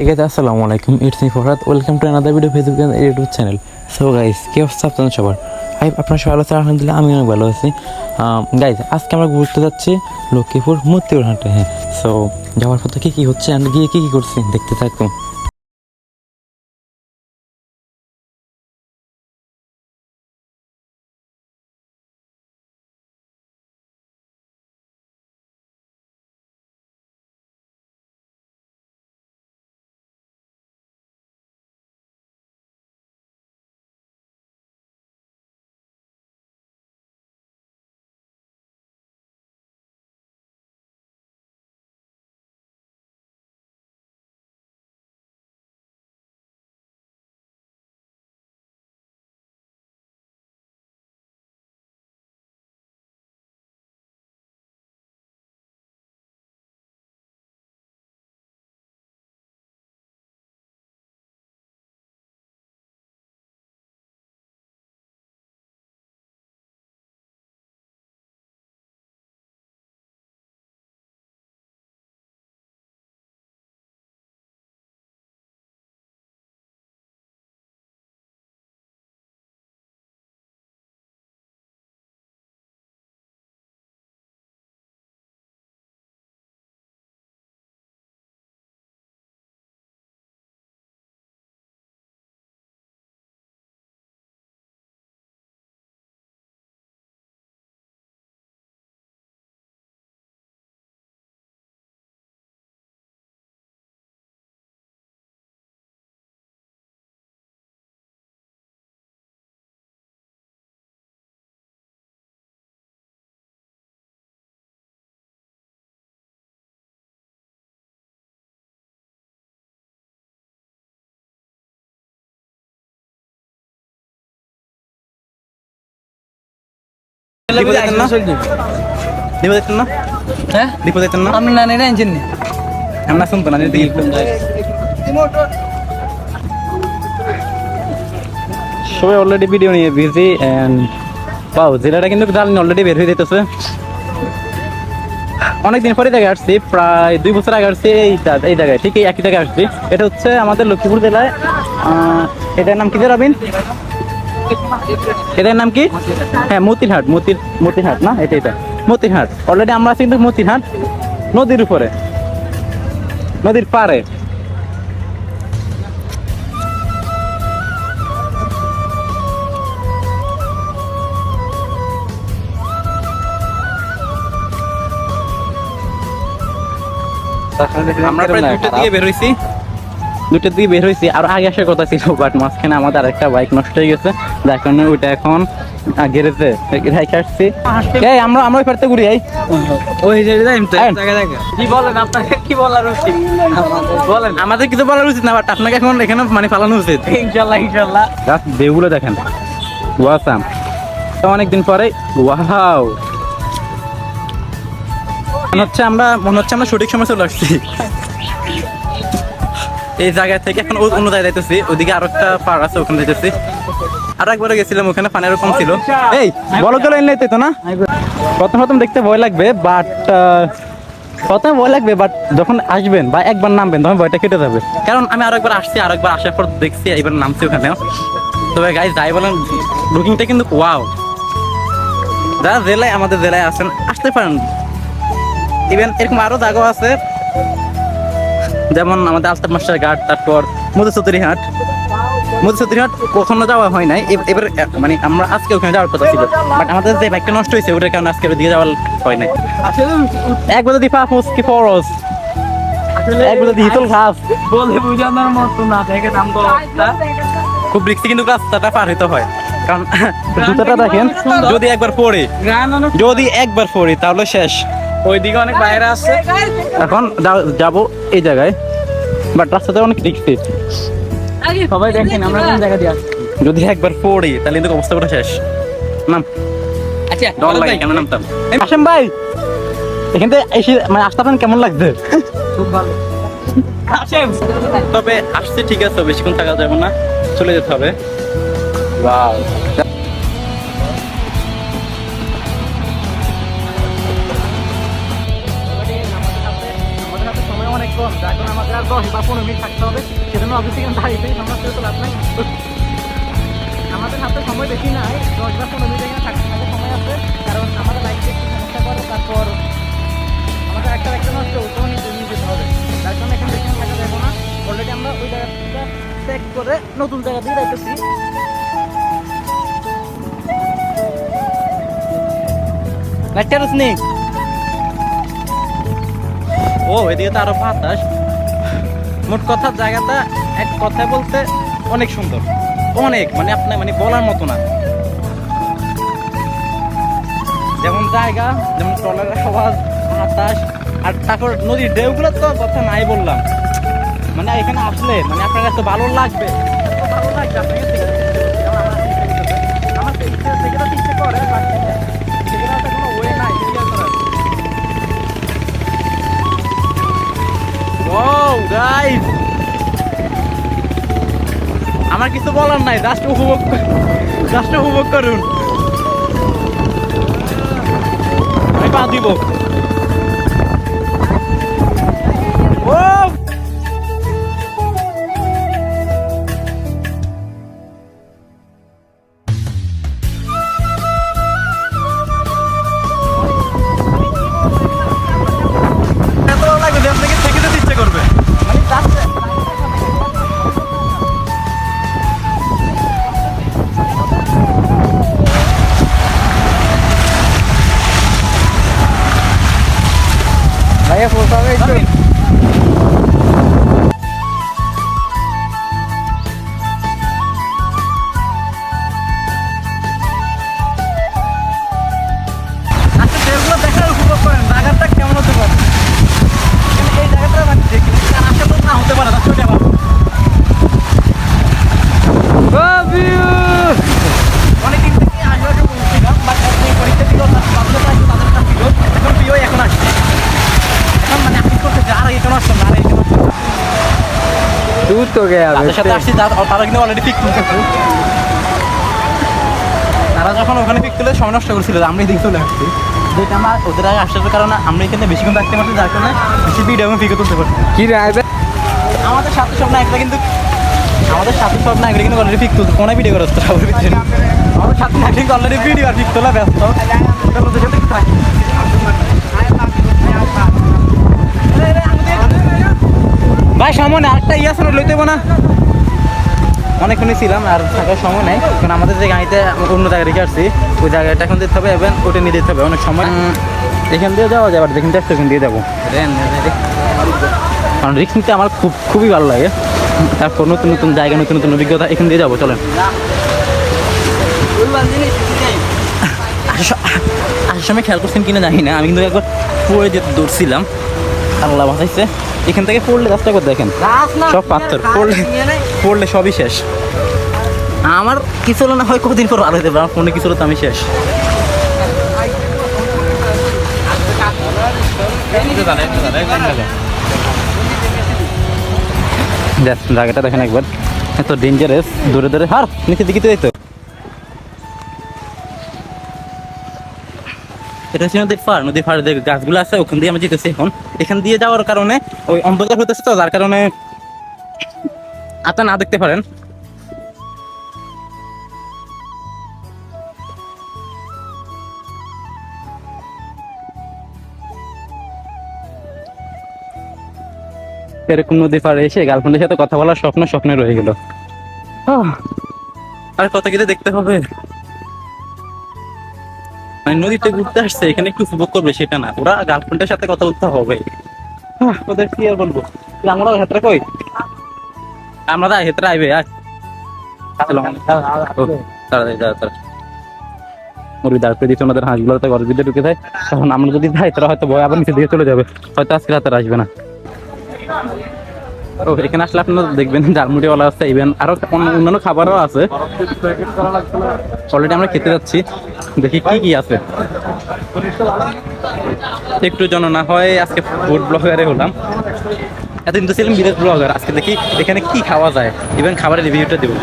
আসসালামু আলাইকুম, it's me Farhad. Welcome to another video Facebook YouTube channel. So guys, কি অবস্থা আপনাদের সবার? আপনার সবাই ভালো আছেন? আলহামদুলিল্লাহ আমি অনেক ভালো আছি। গাইস, আজকে আমরা ঘুরতে যাচ্ছি লক্ষ্মীপুর মতিউর হাটে। হ্যাঁ, সো যাওয়ার পথে কী হচ্ছে আমরা গিয়ে কী করছি দেখতে থাকুন। সবাই অলরেডি ভিডিও নিয়ে বিজি এন্ড পাও জেলাটা কিন্তু জানি অলরেডি বের হয়ে যেতেছে। অনেকদিন পরে জায়গায় আসছি, প্রায় 2 বছর আগে আসছি এই জায়গায়, ঠিক এই একই জায়গায় আসছি। এটা হচ্ছে আমাদের লক্ষ্মীপুর জেলায়। এটার নাম কি রবিন? এটার নাম কি? হ্যাঁ, মতিরহাট। মতিরহাট না, এটা মতিরহাট। অলরেডি আমরা আছি কিন্তু মতিরহাট নদীর উপরে, নদীর পাড়ে। আমরা প্রায় 2টার দিকে বের হয়েছি। আর আগে আসার কথা ছিল, বাট মাঝখানে আমাদের আরেকটা বাইক নষ্ট হয়ে গেছে, যার কারণে ওইটা এখন গ্যারেজে রেখে আসছি। আমরা ফেরতে ঘুরি আমাদের কিছু বলার উচিত না, বাট আপনাকে এখন এখানে মানে ফালানো উচিত। ইনশাল্লাহ বেগুলো দেখেন, ওয়াসাম। তো অনেকদিন পরে ওয়াও, মনে হচ্ছে আমরা সঠিক সময় চলে আসছি। এই জায়গা থেকে এখন অন্য জায়গায় যাইতেছি, ওইদিকে আরো একটা পাড় আছে, ওখানে যাইতেছি। আর একবারে গেছিলাম, ওখানে পানি এরকম ছিল। এই বলো চলো এনে তো না, প্রথম দেখতে ভয় লাগবে, বাট যখন আসবেন বা একবার নামবেন তখন ভয়টা কেটে যাবে। কারণ আমি আরেকবার আসছি, আরেকবার আসার পর দেখছি, এবার নামছি ওখানেও। তবে গাইস যাই বলেন, লুকিংটা কিন্তু ওয়াও। যারা জেলায়, আমাদের জেলায় আছেন, আসতে পারেন। ইভেন এরকম আরো জায়গা আছে, যেমন আমাদের আলতাফ মাস্টার ঘাট, তারপর মধুচৌধুরী হাট কখনো যাওয়া হয় নাই। এবার মানে আমরা আজকে ওখানে যাওয়ার কথা ছিল, বাট আমাদের যে বাইকটা নষ্ট হয়েছে ওটার কারণে আজকে ওদিকে যাওয়া হয় নাই। একবার যদি পাপোস কি ফরস, একবার যদি হিতল ঘাস বলে বুঝানোর মতো না, দেখে দাম তো খুব রিস্কি, কিন্তু রাস্তাটা পার হইতে হয়। কারণ জুতাটা দেখেন, যদি একবার পড়ি তাহলে শেষ। ওইদিকে অনেক বাইরে আছে, এখন যাবো এই জায়গায়, বাট রাস্তাটা অনেক রিস্কি। সবাই দেখেন আমরা কোন জায়গা দিয়ে আসছি, যদি একবার পড়ি তাহলে কিন্তু অবস্থা পুরো শেষ। নাম আচ্ছা ডর লাগে কেন নামতাম। আসেন ভাই, এখান থেকে এসে মানে আসতে পারেন, কেমন লাগছে? খুব ভালো। তবে আসছে ঠিক আছে, বেশিক্ষণ থাকা যাবে না, চলে যেতে হবে। ওয়াও, সময় অনেক কম। যার কারণে আমাদের আর 10 বা 15 মিনিট থাকতে হবে, সেজন্য অবশ্যই দাঁড়িয়ে সমস্যা তো লাভ নাই। আমাদের হাতে সময় বেশি নাই, 10 বা 15 মিনিট এখানে থাকতে সময় আছে, কারণ আমাদের বাইকটা একটু সমস্যা করে, তারপর আমাদের একটা নষ্ট ওটাও নিয়ে যেতে হবে, যার কারণে এখানে বেশি থাকা যাবো না। অলরেডি আমরা ওই জায়গাটা চেক করে নতুন জায়গা দিয়ে যাইতেছি। ও এদিকে তো আরো বাতাস। মোট কথা জায়গাটা এক কথায় বলতে অনেক সুন্দর, অনেক মানে আপনার মানে বলার মতো না। যেমন জায়গা, যেমন ট্রলারের আওয়াজ, বাতাস, আর তারপর নদীর ঢেউগুলো তো কথা নাই বললাম। মানে এখানে আসলে মানে আপনার কাছে ভালো লাগবে, ভালো লাগবে আপনাকে। আমার ইচ্ছে করে কোনো ওয়ে নাই ক্লিয়ার করার। গাইস আমার কিছু বলার নাই, জাস্ট উপভোগ করুন। আমি পা দিব। এত ভালো লাগবে যে আপনাকে থেকে যেতে ইচ্ছে করবে। ভাইয়া পৌঁছাবে একটু। আচ্ছা সেগুলো দেখার উপভোগ করেন, জায়গাটা কেমন হতে পারে। এই জায়গাটা মানে দেখি আসলে না হতে পারে না, সেটা ভালো। অনেকদিন থেকে আসলে বলছিলাম, বাট পরীক্ষা ছিল, তাদের ছিল, এখন প্রিয় এখন আসছে। এখন মানে আমি করতেছি আর এখানে আসতাম না, আর এখানে দূর তো গেছে। তাদের সাথে আসছি, তারা কিন্তু অলরেডি পিক তুলছে। তারা যখন ওখানে পিক তুলে সময় নষ্ট করছিল, আমরা এদিকে চলে আসছি। যেটা আমরা ওদের আগে আসার কারণে আমরা এখানে বেশিক্ষণ থাকতে পারছি, যার কারণে বেশি ভিডিও এবং পিকও তুলতে পারছি। কি রায় আমাদের সাথে সব নায়করা কিন্তু অলরেডি পিক তুলছে, কোনো ভিডিও করে আসতে হবে। আমাদের সাথে নায়ক কিন্তু অলরেডি ভিডিও আর পিক তোলা ব্যস্ত। ভাই সামনে আরেকটা আছে না, লইতে না অনেকক্ষণই ছিলাম আর থাকার সময় নেই, কারণ আমাদের যে গাড়িতে অন্য জায়গায় রেখে আসছি ওই জায়গাটা এখন দিতে হবে এবং ওটা নিয়ে দিতে হবে। অনেক সময় এখান দিয়ে যাওয়া যায়, যেখান থেকে এখান দিয়ে যাবো, কারণ রিক্স নিতে আমার খুবই ভালো লাগে। তারপর নতুন জায়গা, নতুন অভিজ্ঞতা, এখান দিয়ে যাবো। চলেন। আসার সময় খেয়াল করছেন কিনা জানি না, আমি কিন্তু একবার পড়ে যেতে দৌড়ছিলাম, আল্লাহ বাঁচাইছে। এখান থেকে পড়লে রাস্তা করে দেখেন সব পাথর, পড়লে সবই শেষ। আমার কিছু হলো না হয় কদিন পর ভালো হতে পারে, আমার ফোনে কিছু হলো তো আমি শেষ। জায়গাটা দেখেন একবার, এত ডেঞ্জারাস, দূরে হার নিচে দিকে যাইতো। এটা হচ্ছে নদীর পাড়ে যে গাছগুলো আছে ওখান দিয়ে আমরা যেতেছি। এখন এখান দিয়ে যাওয়ার কারণে ওই অন্ধকার হতেছে তো, যার কারণে আপনারা না দেখতে পারেন। এরকম নদী পাড়ে এসে গার্লফ্রেন্ডের সাথে কথা বলার স্বপ্নে রয়ে গেল। আর কত কিছু দেখতে হবে, মানে নদীতে ঘুরতে আসছে এখানে একটু উপভোগ করবে সেটা না, ওরা গার্লফ্রেন্ডের সাথে কথা বলতে হবে। ওদের কি আর বলবো, আমরা হেতরা কই, আমরা তো হেতরা আইবে। ওনাদের হাঁসগুলোতে ঘরের ভিতরে ঢুকে যায়, তখন আমরা যদি যাই তারা হয়তো ভয় আবার নিচে দিয়ে চলে যাবে, হয়তো আজকে রাতে আসবে না। ও এখানে আসলে আপনারা দেখবেন ঝালমুড়িওয়ালা আছে, ইভেন আরো অন্যান্য খাবারও আছে। অলরেডি আমরা খেতে যাচ্ছি, দেখি কি আছে। একটু জন না হয় আজকে ফুড ব্লগারে হলাম, এতদিন তো ছিলাম বিদেশ ব্লগার। আজকে দেখি এখানে কি খাওয়া যায়, ইভেন খাবারের রিভিউটা দেবো।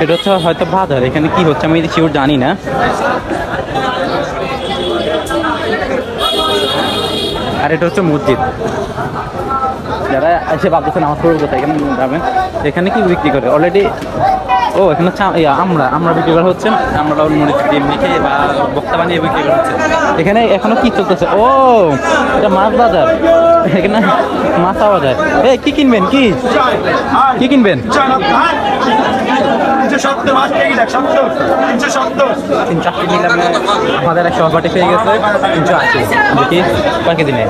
এটা হচ্ছে হয়তো বাজার, এখানে কি হচ্ছে আমি শিওর জানি না। আর এটা হচ্ছে মসজিদ, যারা এসে ভাবতেছে নামাজ পড়বো কোথায়, এখানে যাবেন। এখানে কি বিক্রি করে অলরেডি? ও এখানে আমরা বিক্রি করা হচ্ছে, আমরা মরিচ ডিম মেখে বা বক্তা বানিয়ে বিক্রি করা হচ্ছে। এখানে এখনো কি চলতেছে? ও এটা মাছ বাজার, এখানে মাছ পাওয়া যায়। কি কিনবেন? কি কিনবেন? 380 নিলামে আমাদের এক সহপাঠী পেয়ে গেছে 380। দেখি কয় কেজি নেয়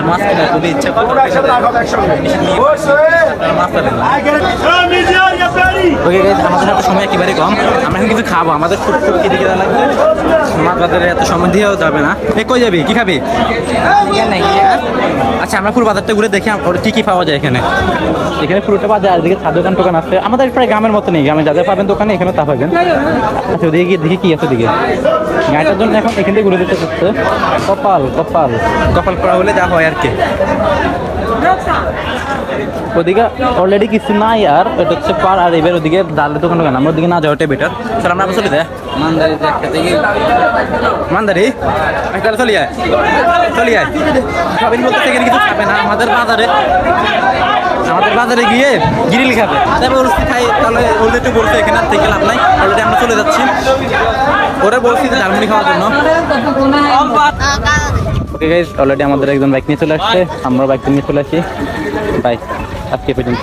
মাছ কিনা খুবই ইচ্ছা করে মাছটা দেন। ওকে গাইস, আমাদের হাতে সময় একেবারে কম, আমরা এখন কিছু খাবো, আমাদের খুব খুব খিদে খিদে লাগছে। মাছ বাজারে এত সময় দিয়েও যাবে না। কই যাবি, কি খাবি? আচ্ছা আমরা পুরো বাজারটা ঘুরে দেখি কি কি পাওয়া যায় এখানে। এখানে পুরোটা বাজার, এদিকে ছাদ দোকান টোকান আছে, আমাদের প্রায় গ্রামের মতো নেই, গ্রামে যাদের পাবেন দোকানে এখানে তা পাবেন। আচ্ছা ওদিকে গিয়ে দেখি কি আছে ওদিকে। গাড়িটার জন্য এখন এখান থেকে ঘুরে যেতে হচ্ছে। কপাল কপাল কপাল করা হলে যা হয় আর কি। ওদিকে অলরেডি কিছু নাই, আর এটা হচ্ছে পার, আর এবার ওদিকে ডালের দোকান দোকান, আমরা ওদিকে না যাওয়াটাই বেটার। স্যার আমরা চলে যাই মানদারি তাহলে চলি যায় সবাই বলতে এখানে কিছু খাবে না। আমাদের বাজারে গিয়ে গিরিল খাবে, তাই বলছি খাই, তাহলে ওদের একটু বলছে এখানে থেকে লাভ নাই, অলরেডি আমরা চলে যাচ্ছি। ওরা বলছি যে ঝালমুড়ি খাওয়ার জন্য। ওকে গাইস, অলরেডি আমাদের একজন বাইক নিয়ে চলে আসছে, আমরা বাইক নিয়ে চলে আসি। বাই, আজকে পর্যন্ত।